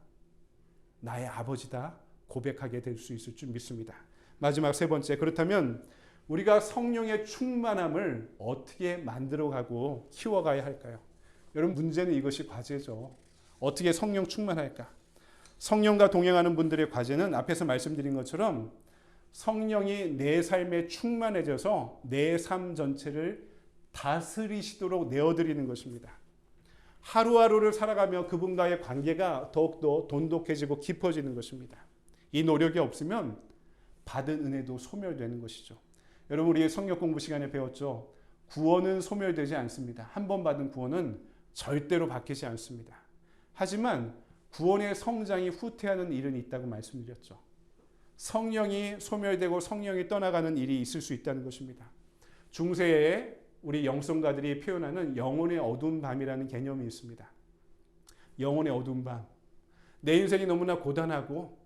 [SPEAKER 1] 나의 아버지다 고백하게 될 수 있을 줄 믿습니다. 마지막 세 번째, 그렇다면 우리가 성령의 충만함을 어떻게 만들어가고 키워가야 할까요? 여러분 문제는 이것이 과제죠. 어떻게 성령 충만할까? 성령과 동행하는 분들의 과제는 앞에서 말씀드린 것처럼 성령이 내 삶에 충만해져서 내 삶 전체를 다스리시도록 내어드리는 것입니다. 하루하루를 살아가며 그분과의 관계가 더욱더 돈독해지고 깊어지는 것입니다. 이 노력이 없으면 받은 은혜도 소멸되는 것이죠. 여러분 우리 성경 공부 시간에 배웠죠. 구원은 소멸되지 않습니다. 한 번 받은 구원은 절대로 바뀌지 않습니다. 하지만 구원의 성장이 후퇴하는 일은 있다고 말씀드렸죠. 성령이 소멸되고 성령이 떠나가는 일이 있을 수 있다는 것입니다. 중세에 우리 영성가들이 표현하는 영혼의 어두운 밤이라는 개념이 있습니다. 영혼의 어두운 밤. 내 인생이 너무나 고단하고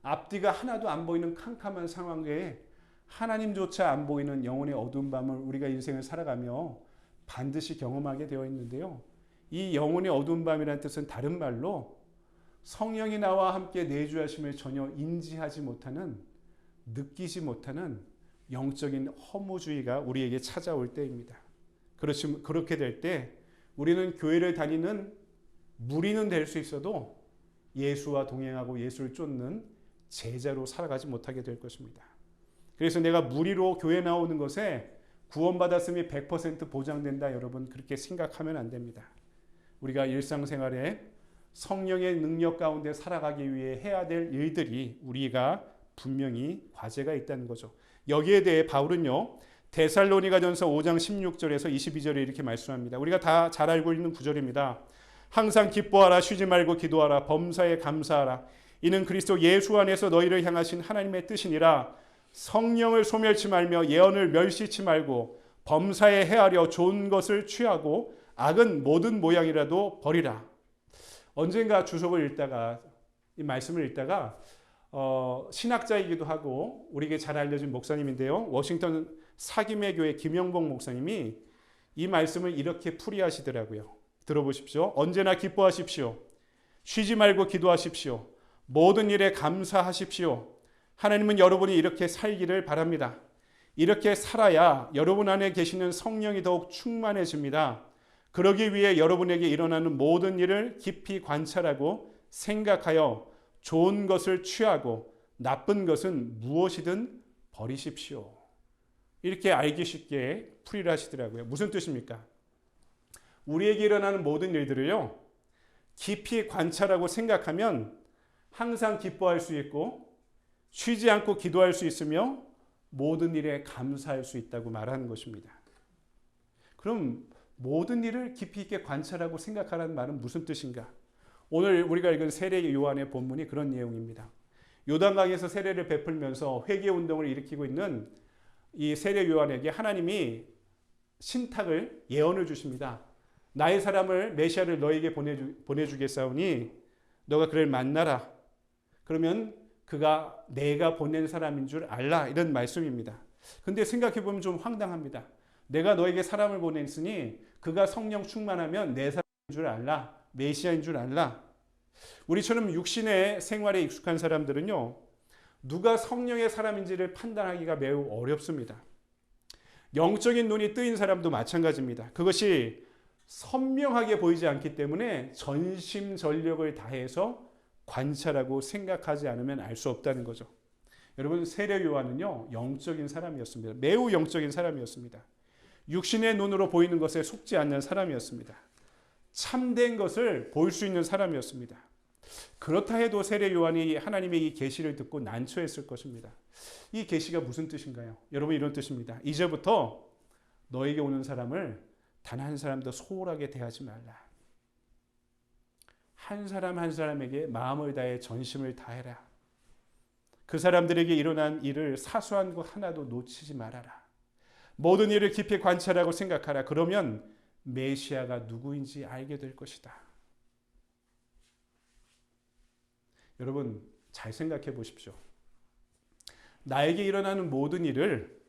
[SPEAKER 1] 앞뒤가 하나도 안 보이는 캄캄한 상황에 하나님조차 안 보이는 영혼의 어두운 밤을 우리가 인생을 살아가며 반드시 경험하게 되어 있는데요. 이 영혼의 어두운 밤이라는 뜻은 다른 말로 성령이 나와 함께 내주하심을 전혀 인지하지 못하는, 느끼지 못하는 영적인 허무주의가 우리에게 찾아올 때입니다. 그렇게 될 때 우리는 교회를 다니는 무리는 될 수 있어도 예수와 동행하고 예수를 쫓는 제자로 살아가지 못하게 될 것입니다. 그래서 내가 무리로 교회 나오는 것에 구원받았음이 100% 보장된다. 여러분 그렇게 생각하면 안 됩니다. 우리가 일상생활에 성령의 능력 가운데 살아가기 위해 해야 될 일들이 우리가 분명히 과제가 있다는 거죠. 여기에 대해 바울은요. 데살로니가전서 5장 16절에서 22절에 이렇게 말씀합니다. 우리가 다 잘 알고 있는 구절입니다. 항상 기뻐하라, 쉬지 말고 기도하라, 범사에 감사하라. 이는 그리스도 예수 안에서 너희를 향하신 하나님의 뜻이니라. 성령을 소멸치 말며 예언을 멸시치 말고 범사에 헤아려 좋은 것을 취하고 악은 모든 모양이라도 버리라. 언젠가 주석을 읽다가 이 말씀을 읽다가 신학자이기도 하고 우리에게 잘 알려진 목사님인데요. 워싱턴 사김의 교회 김영복 목사님이 이 말씀을 이렇게 풀이하시더라고요. 들어보십시오. 언제나 기뻐하십시오. 쉬지 말고 기도하십시오. 모든 일에 감사하십시오. 하나님은 여러분이 이렇게 살기를 바랍니다. 이렇게 살아야 여러분 안에 계시는 성령이 더욱 충만해집니다. 그러기 위해 여러분에게 일어나는 모든 일을 깊이 관찰하고 생각하여 좋은 것을 취하고 나쁜 것은 무엇이든 버리십시오. 이렇게 알기 쉽게 풀이를 하시더라고요. 무슨 뜻입니까? 우리에게 일어나는 모든 일들을요, 깊이 관찰하고 생각하면 항상 기뻐할 수 있고 쉬지 않고 기도할 수 있으며 모든 일에 감사할 수 있다고 말하는 것입니다. 그럼 모든 일을 깊이 있게 관찰하고 생각하라는 말은 무슨 뜻인가? 오늘 우리가 읽은 세례 요한의 본문이 그런 내용입니다. 요단강에서 세례를 베풀면서 회개 운동을 일으키고 있는 이 세례 요한에게 하나님이 신탁을 예언을 주십니다. 나의 사람을 메시아를 너에게 보내주겠사오니 너가 그를 만나라. 그러면 그가 내가 보낸 사람인 줄 알라. 이런 말씀입니다. 근데 생각해 보면 좀 황당합니다. 내가 너에게 사람을 보냈으니 그가 성령 충만하면 내 사람인 줄 알라. 메시아인 줄 알라. 우리처럼 육신의 생활에 익숙한 사람들은요, 누가 성령의 사람인지를 판단하기가 매우 어렵습니다. 영적인 눈이 뜨인 사람도 마찬가지입니다. 그것이 선명하게 보이지 않기 때문에 전심전력을 다해서 관찰하고 생각하지 않으면 알 수 없다는 거죠. 여러분, 세례 요한은요, 영적인 사람이었습니다. 매우 영적인 사람이었습니다. 육신의 눈으로 보이는 것에 속지 않는 사람이었습니다. 참된 것을 볼 수 있는 사람이었습니다. 그렇다 해도 세례 요한이 하나님의 이 계시를 듣고 난처했을 것입니다. 이 계시가 무슨 뜻인가요? 여러분, 이런 뜻입니다. 이제부터 너에게 오는 사람을 단 한 사람도 소홀하게 대하지 말라. 한 사람 한 사람에게 마음을 다해 전심을 다해라. 그 사람들에게 일어난 일을 사소한 것 하나도 놓치지 말아라. 모든 일을 깊이 관찰하고 생각하라. 그러면 메시아가 누구인지 알게 될 것이다. 여러분, 잘 생각해 보십시오. 나에게 일어나는 모든 일을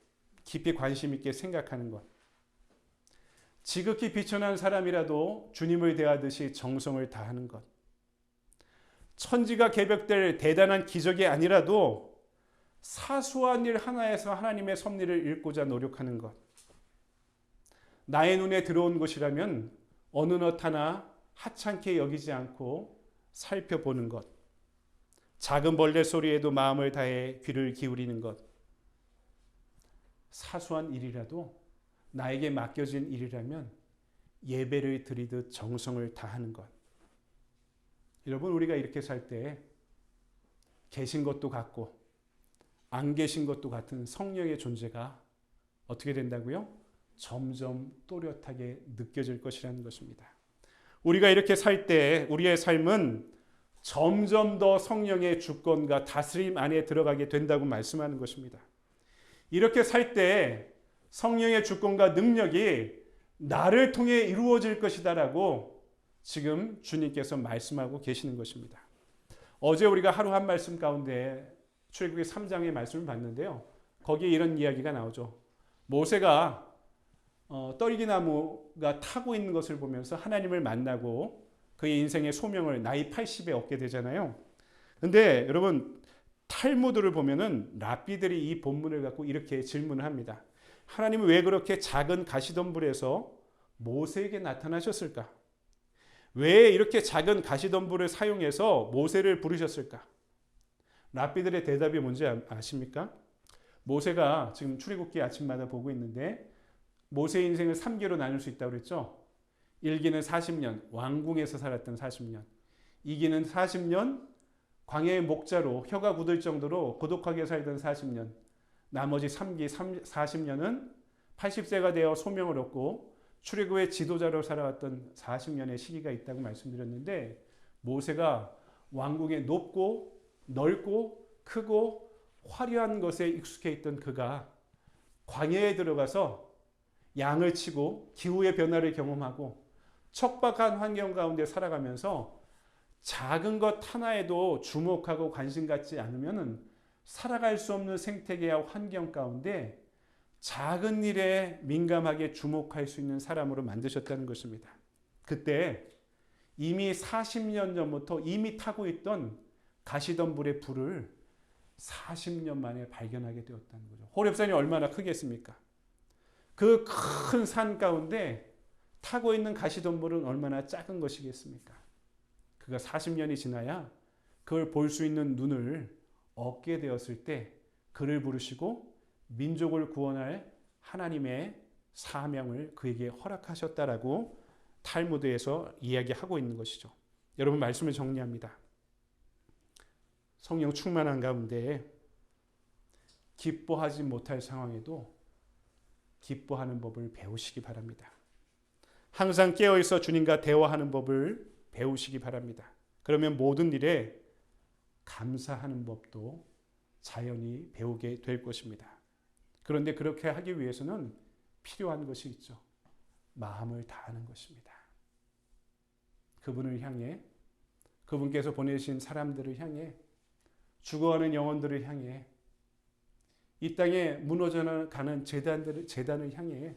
[SPEAKER 1] 깊이 관심 있게 생각하는 것. 지극히 비천한 사람이라도 주님을 대하듯이 정성을 다하는 것. 천지가 개벽될 대단한 기적이 아니라도 사소한 일 하나에서 하나님의 섭리를 읽고자 노력하는 것. 나의 눈에 들어온 것이라면 어느 것 하나 하찮게 여기지 않고 살펴보는 것. 작은 벌레 소리에도 마음을 다해 귀를 기울이는 것. 사소한 일이라도 나에게 맡겨진 일이라면 예배를 드리듯 정성을 다하는 것. 여러분, 우리가 이렇게 살 때 계신 것도 같고 안 계신 것도 같은 성령의 존재가 어떻게 된다고요? 점점 또렷하게 느껴질 것이라는 것입니다. 우리가 이렇게 살 때 우리의 삶은 점점 더 성령의 주권과 다스림 안에 들어가게 된다고 말씀하는 것입니다. 이렇게 살 때 성령의 주권과 능력이 나를 통해 이루어질 것이다라고 지금 주님께서 말씀하고 계시는 것입니다. 어제 우리가 하루 한 말씀 가운데 출애굽기 3장의 말씀을 봤는데요. 거기에 이런 이야기가 나오죠. 모세가 떨기나무가 타고 있는 것을 보면서 하나님을 만나고 그의 인생의 소명을 나이 80에 얻게 되잖아요. 근데 여러분, 탈무드를 보면은 랍비들이 이 본문을 갖고 이렇게 질문을 합니다. 하나님은 왜 그렇게 작은 가시덤불에서 모세에게 나타나셨을까? 왜 이렇게 작은 가시덤불을 사용해서 모세를 부르셨을까? 랍비들의 대답이 뭔지 아십니까? 모세가 지금 출애굽기 아침마다 보고 있는데 모세의 인생을 3기로 나눌 수 있다고 그랬죠. 1기는 40년, 왕궁에서 살았던 40년. 2기는 40년, 광야의 목자로 혀가 굳을 정도로 고독하게 살던 40년. 나머지 3기 40년은 80세가 되어 소명을 얻고 출애굽의 지도자로 살아왔던 40년의 시기가 있다고 말씀드렸는데 모세가 왕궁에 높고 넓고 크고 화려한 것에 익숙해 있던 그가 광야에 들어가서 양을 치고 기후의 변화를 경험하고 척박한 환경 가운데 살아가면서 작은 것 하나에도 주목하고 관심 갖지 않으면 살아갈 수 없는 생태계와 환경 가운데 작은 일에 민감하게 주목할 수 있는 사람으로 만드셨다는 것입니다. 그때 이미 40년 전부터 이미 타고 있던 가시덤불의 불을 40년 만에 발견하게 되었다는 거죠. 호렙산이 얼마나 크겠습니까? 그 큰 산 가운데 타고 있는 가시덤불은 얼마나 작은 것이겠습니까? 그가 40년이 지나야 그걸 볼 수 있는 눈을 얻게 되었을 때 그를 부르시고 민족을 구원할 하나님의 사명을 그에게 허락하셨다라고 탈무드에서 이야기하고 있는 것이죠. 여러분 말씀을 정리합니다. 성령 충만한 가운데 기뻐하지 못할 상황에도 기뻐하는 법을 배우시기 바랍니다. 항상 깨어있어 주님과 대화하는 법을 배우시기 바랍니다. 그러면 모든 일에 감사하는 법도 자연히 배우게 될 것입니다. 그런데 그렇게 하기 위해서는 필요한 것이 있죠. 마음을 다하는 것입니다. 그분을 향해, 그분께서 보내신 사람들을 향해, 죽어가는 영혼들을 향해, 이 땅에 무너져가는 재단을 향해,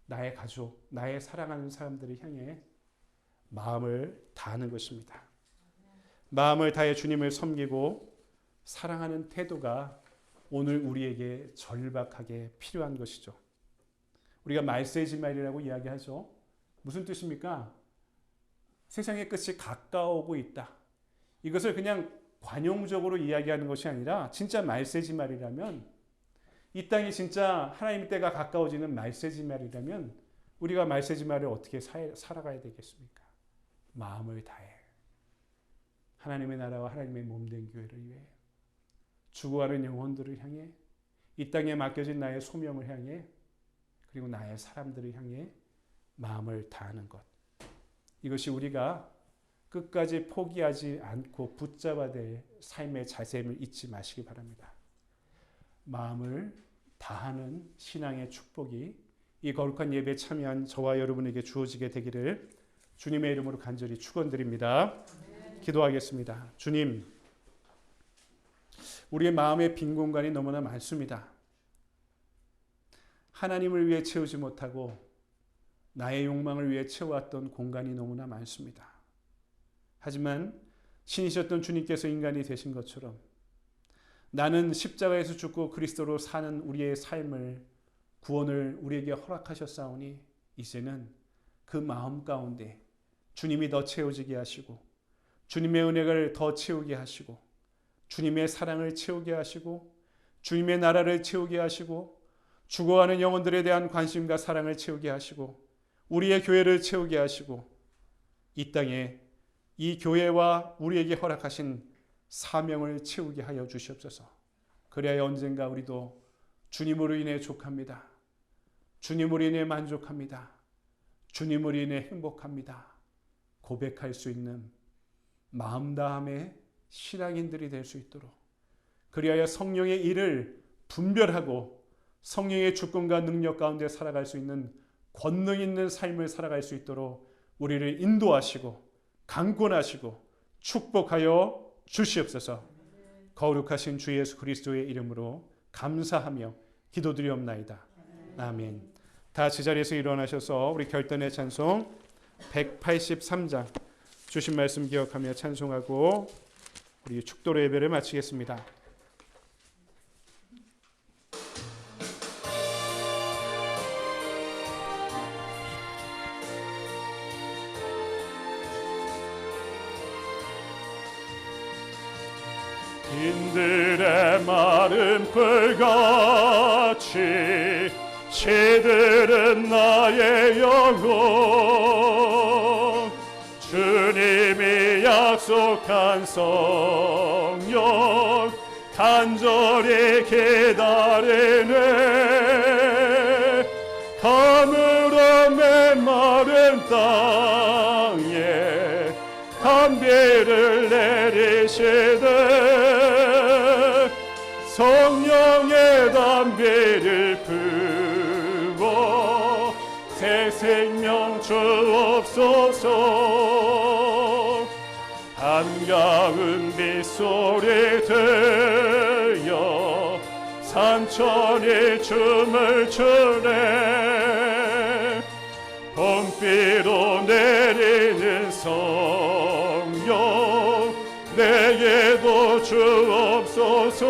[SPEAKER 1] 나의 가족, 나의 사랑하는 사람들을 향해 마음을 다하는 것입니다. 마음을 다해 주님을 섬기고 사랑하는 태도가 오늘 우리에게 절박하게 필요한 것이죠. 우리가 말세지말이라고 이야기하죠. 무슨 뜻입니까? 세상의 끝이 가까워오고 있다. 이것을 그냥 관용적으로 이야기하는 것이 아니라 진짜 말세지말이라면, 이 땅이 진짜 하나님의 때가 가까워지는 말세지말이라면 우리가 말세지말을 어떻게 살아가야 되겠습니까? 마음을 다해 하나님의 나라와 하나님의 몸된 교회를 위해, 죽어가는 영혼들을 향해, 이 땅에 맡겨진 나의 소명을 향해, 그리고 나의 사람들을 향해 마음을 다하는 것. 이것이 우리가 끝까지 포기하지 않고 붙잡아야 될 삶의 자세임을 잊지 마시기 바랍니다. 마음을 다하는 신앙의 축복이 이 거룩한 예배에 참여한 저와 여러분에게 주어지게 되기를 주님의 이름으로 간절히 축원드립니다. 기도하겠습니다. 주님, 우리의 마음의 빈 공간이 너무나 많습니다. 하나님을 위해 채우지 못하고 나의 욕망을 위해 채워왔던 공간이 너무나 많습니다. 하지만 신이셨던 주님께서 인간이 되신 것처럼 나는 십자가에서 죽고 그리스도로 사는 우리의 삶을, 구원을 우리에게 허락하셨사오니 이제는 그 마음 가운데 주님이 더 채워지게 하시고, 주님의 은혜를 더 채우게 하시고, 주님의 사랑을 채우게 하시고, 주님의 나라를 채우게 하시고, 죽어가는 영혼들에 대한 관심과 사랑을 채우게 하시고, 우리의 교회를 채우게 하시고, 이 땅에 이 교회와 우리에게 허락하신 사명을 채우게 하여 주시옵소서. 그래야 언젠가 우리도 주님으로 인해 족합니다. 주님으로 인해 만족합니다. 주님으로 인해 행복합니다. 고백할 수 있는 마음 다함의 신앙인들이 될 수 있도록, 그리하여 성령의 일을 분별하고 성령의 주권과 능력 가운데 살아갈 수 있는 권능 있는 삶을 살아갈 수 있도록 우리를 인도하시고 강권하시고 축복하여 주시옵소서. 거룩하신 주 예수 그리스도의 이름으로 감사하며 기도드리옵나이다. 아멘. 다 제자리에서 일어나셔서 우리 결단의 찬송 183장 주신 말씀 기억하며 찬송하고 우리 축도로 예배를 마치겠습니다. 빈들의 마른 풀같이 시들은 나의 영혼 주님이 약속한 성령 간절히 기다리네 가물어 메마른 땅에 담비를 내리시되 성령의 담비를 부어 새 생명 주옵소서 반가운 빗소리 들려 산천이 춤을 추네 봄비로 내리는 성령 내게도 주옵소서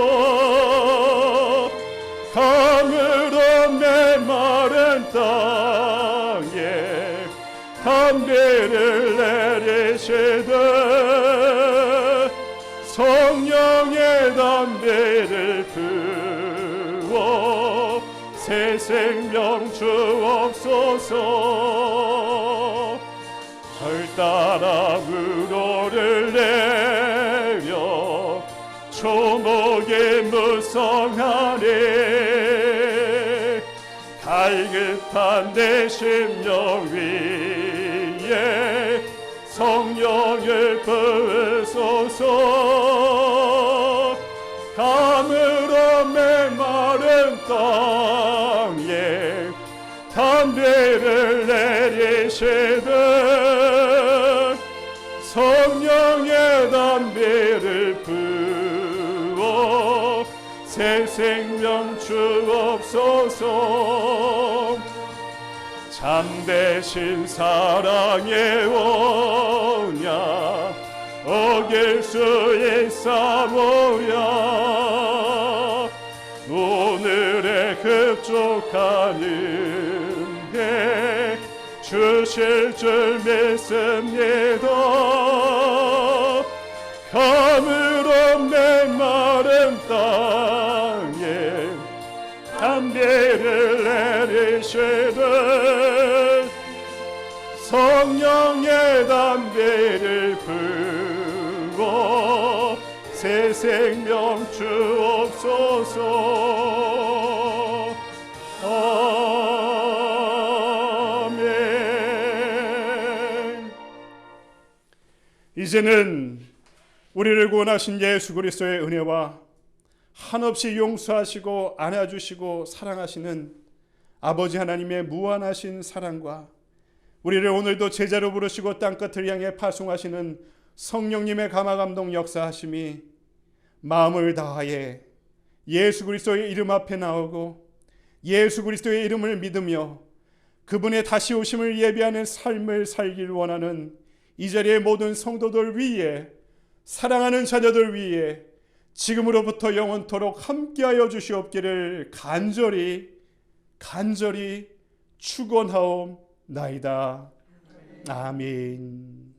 [SPEAKER 1] 가물어 메마른 땅에 담비를 내리시되 성령의 담비를 부어 새 생명 주옵소서 절 따라 우로를 내며 초목이 무성하니 갈급한 내 심령 위에 성령을 부으소서 가물어 메마른 땅에 담비를 내리시되 성령의 담비를 부어 새 생명 주옵소서 참되신 사랑의 원약 어길 수 있사오야 오늘의 급족한 은혜 주실 줄 믿습니다 가물어 메마른 땅에 담비를 내리시되 성령의 담비를 부어 새 생명 주옵소서 아멘. 이제는 우리를 구원하신 예수 그리스도의 은혜와 한없이 용서하시고 안아주시고 사랑하시는 아버지 하나님의 무한하신 사랑과 우리를 오늘도 제자로 부르시고 땅끝을 향해 파송하시는 성령님의 감화감동 역사하심이 마음을 다하여 예수 그리스도의 이름 앞에 나오고 예수 그리스도의 이름을 믿으며 그분의 다시 오심을 예비하는 삶을 살길 원하는 이 자리의 모든 성도들 위에 사랑하는 자녀들 위에 지금으로부터 영원토록 함께하여 주시옵기를 간절히 축원하옵나이다. 아멘.